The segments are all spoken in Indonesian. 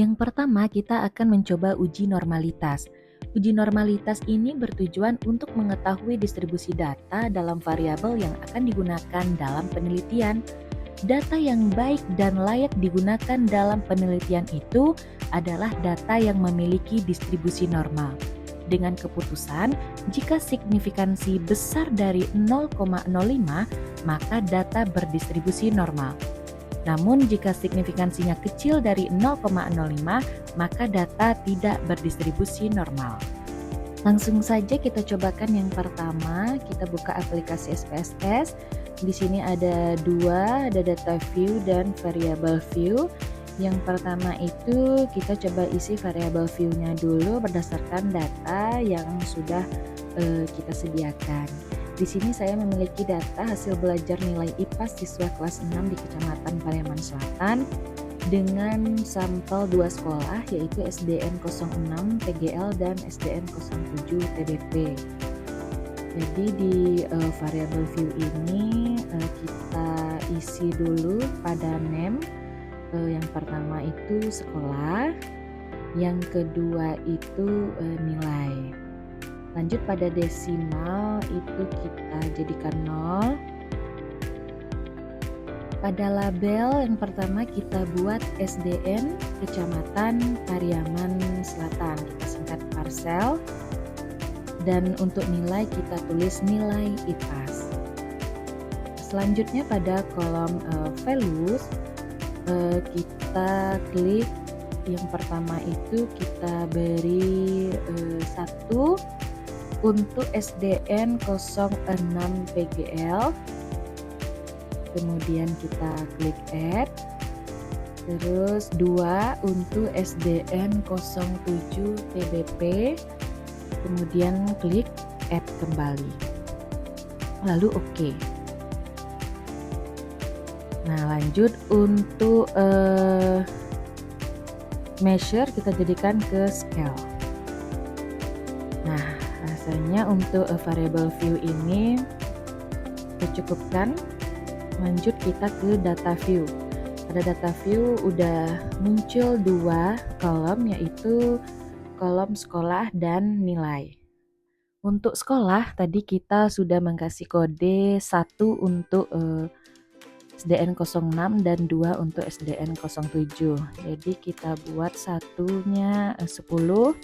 Yang pertama, kita akan mencoba uji normalitas. Uji normalitas ini bertujuan untuk mengetahui distribusi data dalam variabel yang akan digunakan dalam penelitian. Data yang baik dan layak digunakan dalam penelitian itu adalah data yang memiliki distribusi normal. Dengan keputusan, jika signifikansi besar dari 0,05, maka data berdistribusi normal. Namun jika signifikansinya kecil dari 0,05, maka data tidak berdistribusi normal. Langsung saja kita cobakan yang pertama, kita buka aplikasi SPSS. Di sini ada dua, ada data view dan variable view. Yang pertama itu kita coba isi variable view-nya dulu berdasarkan data yang sudah kita sediakan. Di sini saya memiliki data hasil belajar nilai IPA siswa kelas 6 di Kecamatan Pariaman Selatan dengan sampel 2 sekolah, yaitu SDN 06 TGL dan SDN 07 TBP. Jadi di variable view ini kita isi dulu pada name. Yang pertama itu sekolah, yang kedua itu nilai. Lanjut pada desimal itu kita jadikan 0. Pada label yang pertama kita buat SDN Kecamatan Pariaman Selatan, kita singkat Parsel. Dan untuk nilai kita tulis nilai IPAS. Selanjutnya pada kolom values kita klik yang pertama itu kita beri 1 untuk SDN 06 PGL, kemudian kita klik add, terus 2 untuk SDN 07 TBP, kemudian klik add kembali, lalu OK. Nah, lanjut untuk measure kita jadikan ke scale. Nah, rasanya untuk variable view ini tercukupkan. Lanjut kita ke data view. Pada data view udah muncul 2 kolom, yaitu kolom sekolah dan nilai. Untuk sekolah tadi kita sudah mengkasih kode 1 untuk SDN 06 dan 2 untuk SDN 07. Jadi kita buat satunya 10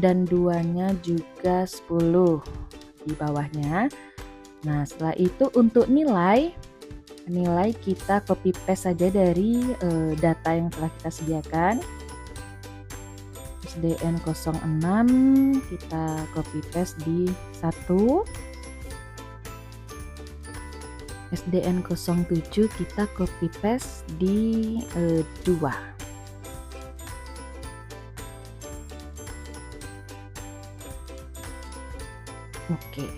dan 2-nya juga 10 di bawahnya. Nah, setelah itu untuk nilai kita copy paste saja dari data yang telah kita sediakan. SDN 06 kita copy paste di 1. SDN 07 kita copy paste di 2. Oke.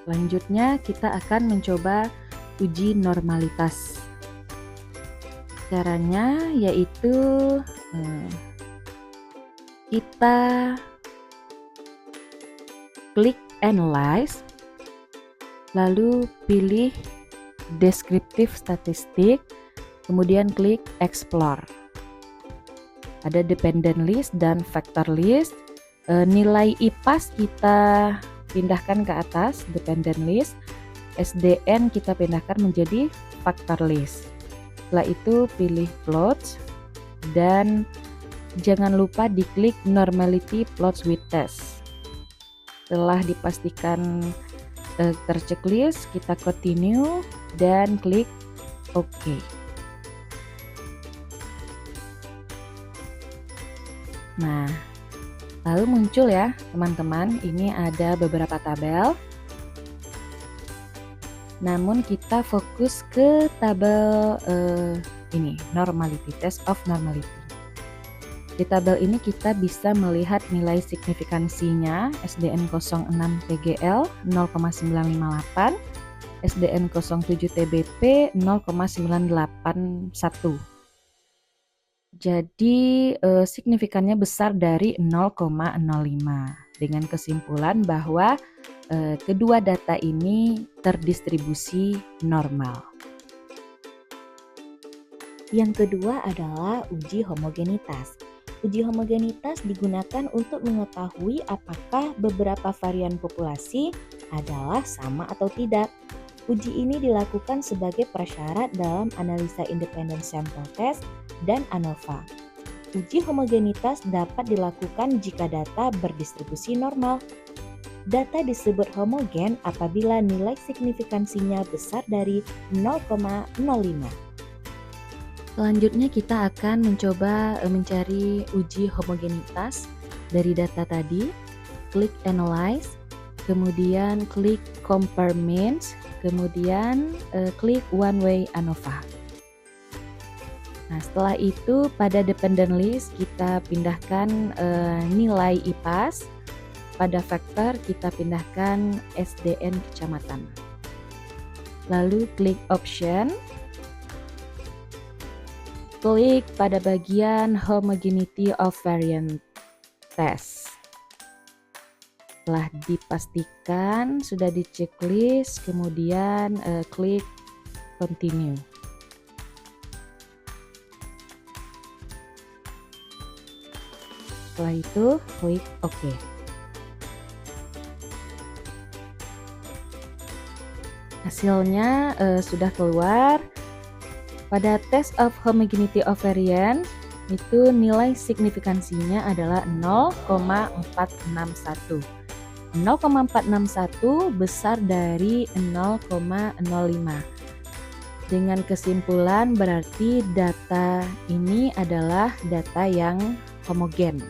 Selanjutnya kita akan mencoba uji normalitas. Caranya yaitu kita klik analyze, lalu pilih deskriptif statistik, kemudian klik explore. Ada dependent list dan factor list. Nilai IPAS kita pindahkan ke atas dependent list, SDN kita pindahkan menjadi factor list. Setelah itu pilih plots dan jangan lupa diklik normality plots with test. Setelah dipastikan terchecklist, kita continue dan klik OK. Nah, lalu muncul ya teman-teman, ini ada beberapa tabel. Namun kita fokus ke tabel ini, normality, test of normality. Di tabel ini kita bisa melihat nilai signifikansinya SDN 06 PGL 0,958, SDN 07 TBP 0,981. Jadi signifikannya besar dari 0,05, dengan kesimpulan bahwa kedua data ini terdistribusi normal. Yang kedua adalah uji homogenitas. Uji homogenitas digunakan untuk mengetahui apakah beberapa varian populasi adalah sama atau tidak. Uji ini dilakukan sebagai prasyarat dalam analisa independent sample test dan ANOVA. Uji homogenitas dapat dilakukan jika data berdistribusi normal. Data disebut homogen apabila nilai signifikansinya besar dari 0,05. Selanjutnya kita akan mencoba mencari uji homogenitas dari data tadi. Klik Analyze, kemudian klik Compare Means, kemudian klik One Way ANOVA. Nah, setelah itu pada dependent list kita pindahkan nilai IPAS, pada vektor kita pindahkan SDN kecamatan. Lalu klik Option, klik pada bagian Homogeneity of Variant Test. Setelah dipastikan sudah di checklist, kemudian klik Continue. Setelah itu klik OK. Hasilnya sudah keluar. Pada test of homogeneity of variance itu nilai signifikansinya adalah 0,461. 0,461 besar dari 0,05. Dengan kesimpulan berarti data ini adalah data yang homogen.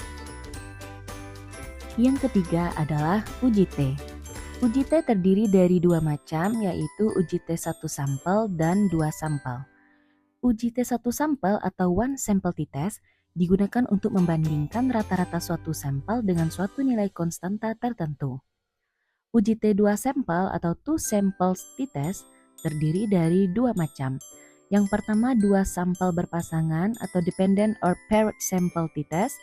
Yang ketiga adalah uji T. Uji T terdiri dari dua macam, yaitu uji T1 sampel dan 2 sampel. Uji T1 sampel atau one sample t-test digunakan untuk membandingkan rata-rata suatu sampel dengan suatu nilai konstanta tertentu. Uji T2 sampel atau two samples t-test terdiri dari dua macam. Yang pertama, dua sampel berpasangan atau dependent or paired sample t-test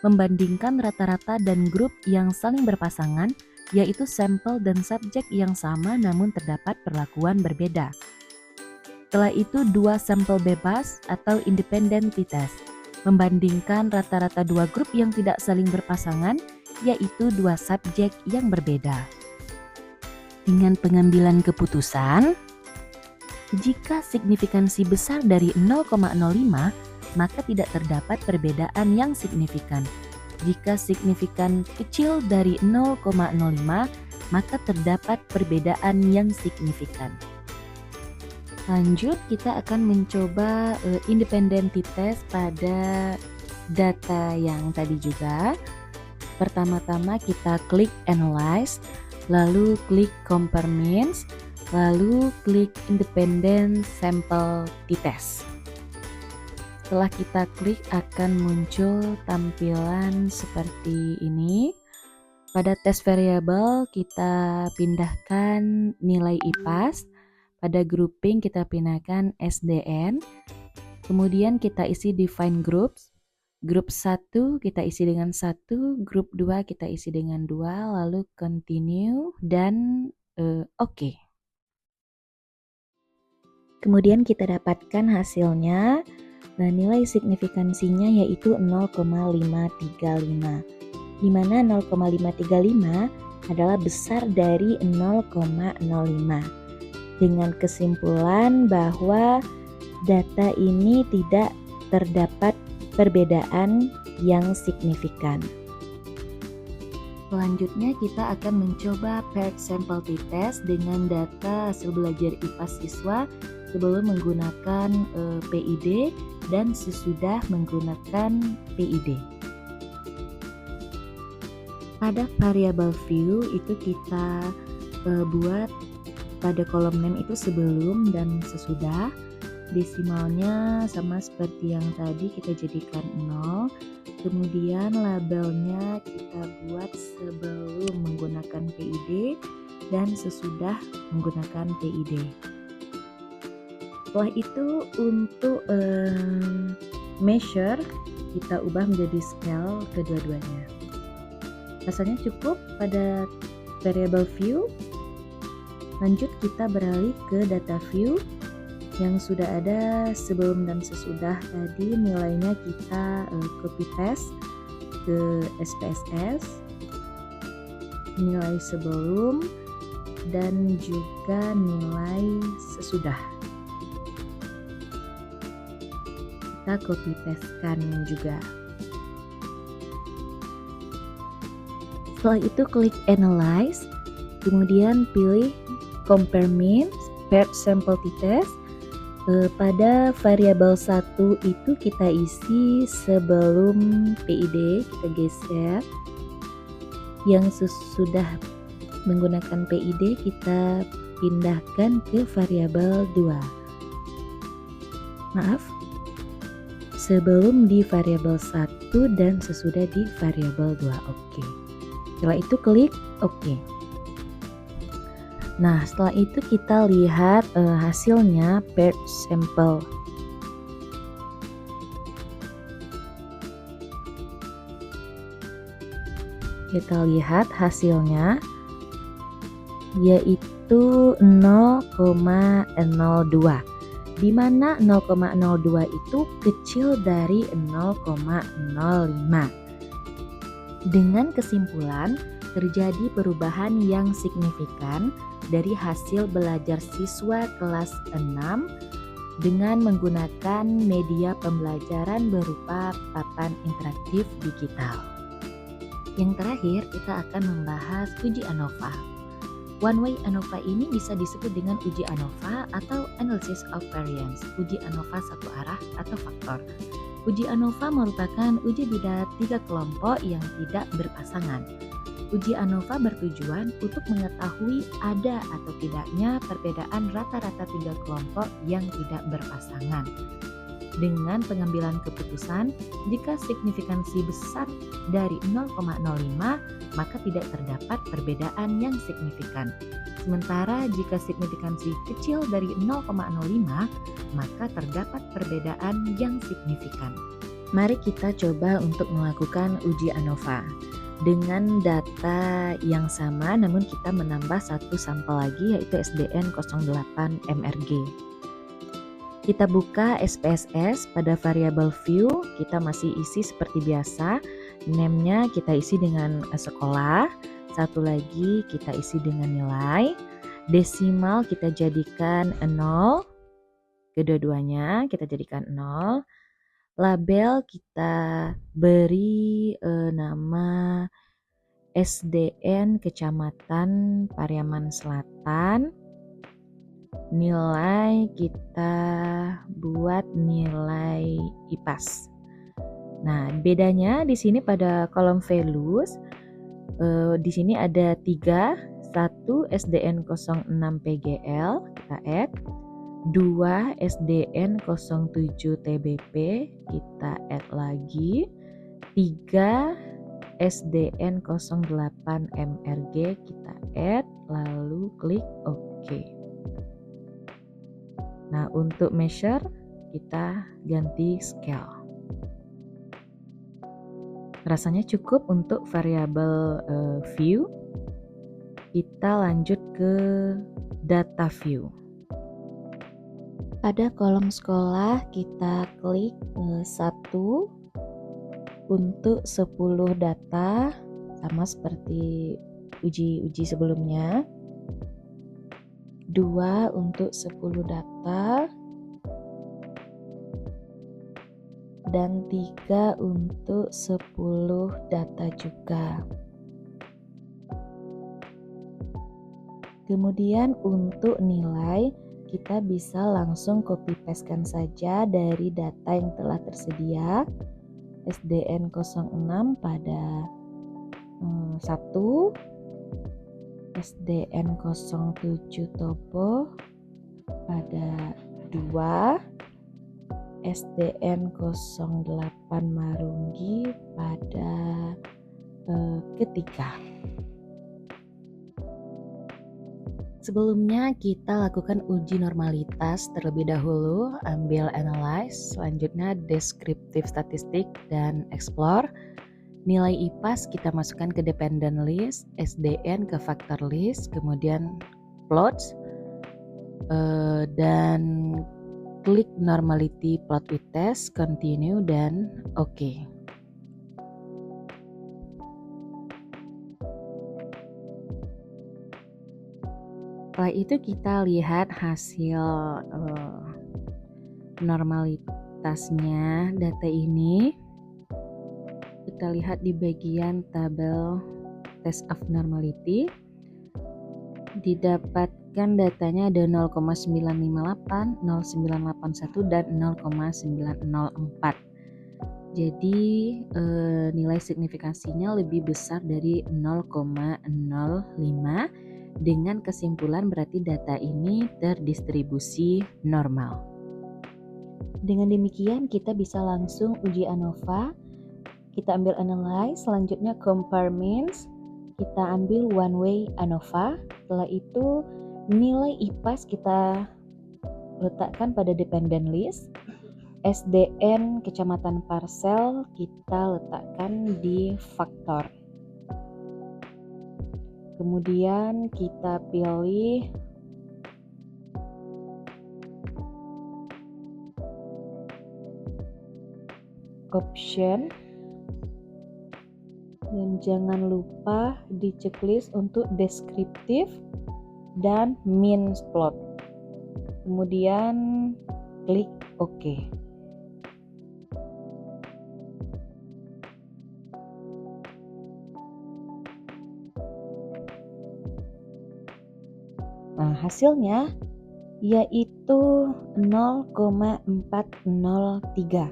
membandingkan rata-rata dan grup yang saling berpasangan, yaitu sampel dan subjek yang sama namun terdapat perlakuan berbeda. Setelah itu dua sampel bebas atau independent t-test membandingkan rata-rata dua grup yang tidak saling berpasangan, yaitu dua subjek yang berbeda. Dengan pengambilan keputusan, jika signifikansi besar dari 0,05, maka tidak terdapat perbedaan yang signifikan. Jika signifikan kecil dari 0,05, maka terdapat perbedaan yang signifikan. Lanjut, kita akan mencoba independent t-test pada data yang tadi juga. Pertama-tama kita klik Analyze, lalu klik Compare Means, lalu klik Independent Sample t-test. Setelah kita klik akan muncul tampilan seperti ini. Pada test variable kita pindahkan nilai IPAS. Pada grouping kita pindahkan SDN, kemudian kita isi define groups. Grup 1 kita isi dengan 1, grup 2 kita isi dengan 2, lalu continue dan OK. Kemudian kita dapatkan hasilnya. Nah, nilai signifikansinya yaitu 0,535, di mana 0,535 adalah besar dari 0,05. Dengan kesimpulan bahwa data ini tidak terdapat perbedaan yang signifikan. Selanjutnya kita akan mencoba paired sample t-test dengan data hasil belajar IPA siswa sebelum menggunakan PID dan sesudah menggunakan PID. Pada variable view itu kita buat pada kolom name itu sebelum dan sesudah. Desimalnya sama seperti yang tadi, kita jadikan 0. Kemudian labelnya kita buat sebelum menggunakan PID dan sesudah menggunakan PID. Setelah itu untuk measure kita ubah menjadi scale kedua-duanya. Rasanya cukup pada variable view. Lanjut kita beralih ke data view. Yang sudah ada sebelum dan sesudah tadi nilainya kita copy paste ke SPSS, nilai sebelum dan juga nilai sesudah. Kita copy paste-kan juga. Setelah itu klik Analyze, kemudian pilih Compare Means, Paired Sample T-Test. Pada variabel 1 itu kita isi sebelum PID, kita geser. Yang sudah menggunakan PID kita pindahkan ke variabel 2. Maaf, sebelum di variabel 1 dan sesudah di variabel 2. Oke. Setelah itu klik OK. Nah, setelah itu kita lihat hasilnya paired sample. Kita lihat hasilnya yaitu 0,02, di mana 0,02 itu kecil dari 0,05. Dengan kesimpulan, terjadi perubahan yang signifikan dari hasil belajar siswa kelas 6 dengan menggunakan media pembelajaran berupa papan interaktif digital. Yang terakhir, kita akan membahas uji ANOVA. One way ANOVA ini bisa disebut dengan uji ANOVA atau Analysis of Variance, uji ANOVA satu arah atau faktor. Uji ANOVA merupakan uji bidat 3 kelompok yang tidak berpasangan. Uji ANOVA bertujuan untuk mengetahui ada atau tidaknya perbedaan rata-rata 3 kelompok yang tidak berpasangan. Dengan pengambilan keputusan, jika signifikansi besar dari 0,05, maka tidak terdapat perbedaan yang signifikan. Sementara jika signifikansi kecil dari 0,05, maka terdapat perbedaan yang signifikan. Mari kita coba untuk melakukan uji ANOVA. Dengan data yang sama, namun kita menambah satu sampel lagi, yaitu SDN 08 MRG. Kita buka SPSS pada variabel view, kita masih isi seperti biasa. Name-nya kita isi dengan sekolah, satu lagi kita isi dengan nilai. Desimal kita jadikan 0, kedua-duanya kita jadikan 0. Label kita beri nama SDN Kecamatan Pariaman Selatan. Nilai kita buat nilai IPAS. Nah, bedanya di sini pada kolom values, di sini ada 3, 1 SDN 06 PGL, kita add, 2 SDN 07 TBP, kita add lagi, 3 SDN 08 MRG, kita add, lalu klik OK. Nah, untuk measure kita ganti scale. Rasanya cukup untuk variabel view. Kita lanjut ke data view. Pada kolom sekolah kita klik 1 untuk 10 data, sama seperti uji sebelumnya. 2 untuk 10 data, dan 3 untuk 10 data juga. Kemudian untuk nilai, kita bisa langsung copy paste-kan saja dari data yang telah tersedia. SDN 06 pada 1, SDN 07 Topo pada 2, SDN 08 Marunggi pada ketiga. Sebelumnya kita lakukan uji normalitas terlebih dahulu, ambil analyze, selanjutnya descriptive statistik dan explore. Nilai IPAS kita masukkan ke dependent list, SDN ke factor list, kemudian plots, dan klik normality plot with test, continue, dan oke. Setelah itu kita lihat hasil normalitasnya data ini. Kita lihat di bagian tabel test of normality. Didapatkan datanya ada 0,958, 0,981 dan 0,904. Jadi nilai signifikansinya lebih besar dari 0,05, dengan kesimpulan berarti data ini terdistribusi normal. Dengan demikian kita bisa langsung uji ANOVA. Kita ambil analyze, selanjutnya compare means, kita ambil one way ANOVA. Setelah itu nilai IPAS kita letakkan pada dependent list. SDN kecamatan parsel kita letakkan di faktor. Kemudian kita pilih option. Dan jangan lupa di checklist untuk deskriptif dan mean plot. Kemudian klik OK. Nah, hasilnya yaitu 0,403.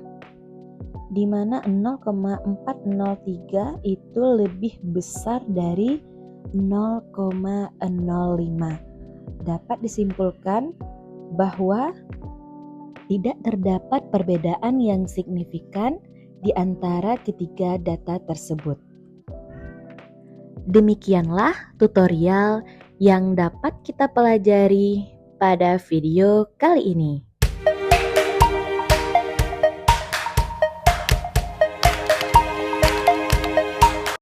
Di mana 0,403 itu lebih besar dari 0,05. Dapat disimpulkan bahwa tidak terdapat perbedaan yang signifikan di antara ketiga data tersebut. Demikianlah tutorial yang dapat kita pelajari pada video kali ini.